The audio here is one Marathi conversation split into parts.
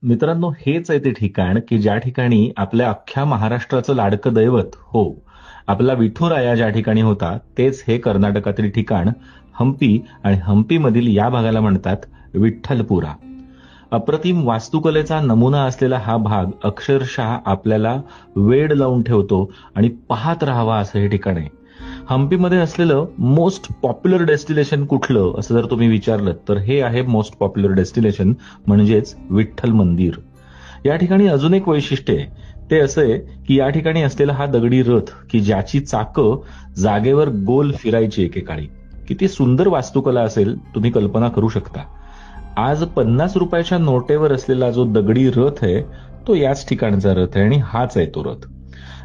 मित्रांनो, हेच आहे ते ठिकाण की ज्या ठिकाणी आपल्या अख्ख्या महाराष्ट्राचं लाडकं दैवत हो, आपला विठुराया ज्या ठिकाणी होता तेच हे कर्नाटकातील ठिकाण हंपी. आणि हंपीमधील या भागाला म्हणतात विठ्ठलपुरा. अप्रतिम वास्तुकलेचा नमुना असलेला हा भाग अक्षरशः आपल्याला वेड लावून ठेवतो आणि पाहत राहावा असं हे ठिकाण आहे. हंपीमध्ये असलेलं मोस्ट पॉप्युलर डेस्टिनेशन कुठलं असं जर तुम्ही विचारलं तर हे आहे मोस्ट पॉप्युलर डेस्टिनेशन, म्हणजेच विठ्ठल मंदिर. या ठिकाणी अजून एक वैशिष्ट्य आहे. ते असं आहे की या ठिकाणी असलेला हा दगडी रथ की ज्याची चाकं जागेवर गोल फिरायची एकेकाळी. किती सुंदर वास्तुकला असेल तुम्ही कल्पना करू शकता. आज 50 रुपयाच्या नोटेवर असलेला जो दगडी रथ आहे तो याच ठिकाणचा रथ आहे आणि हाच आहे तो रथ.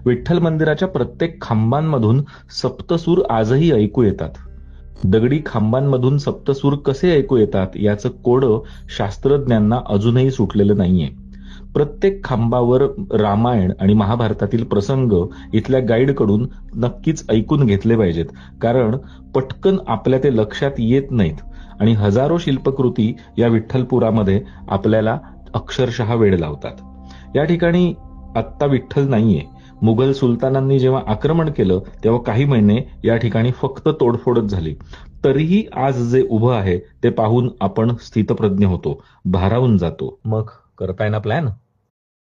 विठ्ठल मंदिराच्या प्रत्येक खांबांमधून सप्तसूर आजही ऐकू येतात. दगडी खांबांमधून सप्तसूर कसे ऐकू येतात याचं कोडं शास्त्रज्ञांना अजूनही सुटलेलं नाहीये. प्रत्येक खांबावर रामायण आणि महाभारतातील प्रसंग इथल्या गाईडकडून नक्कीच ऐकून घेतले पाहिजेत, कारण पटकन आपल्या ते लक्षात येत नाहीत आणि हजारो शिल्पकृती या विठ्ठलपुरामध्ये आपल्याला अक्षरशः वेड लावतात. या ठिकाणी आत्ता विठ्ठल नाहीये. मुघल सुलतानांनी जेव्हा आक्रमण केलं तेव्हा काही महिने या ठिकाणी फक्त तोडफोडच झाली. तरीही आज जे उभं आहे ते पाहून आपण स्थितप्रज्ञ होतो, भारावून जातो. मग करताय ना प्लॅन?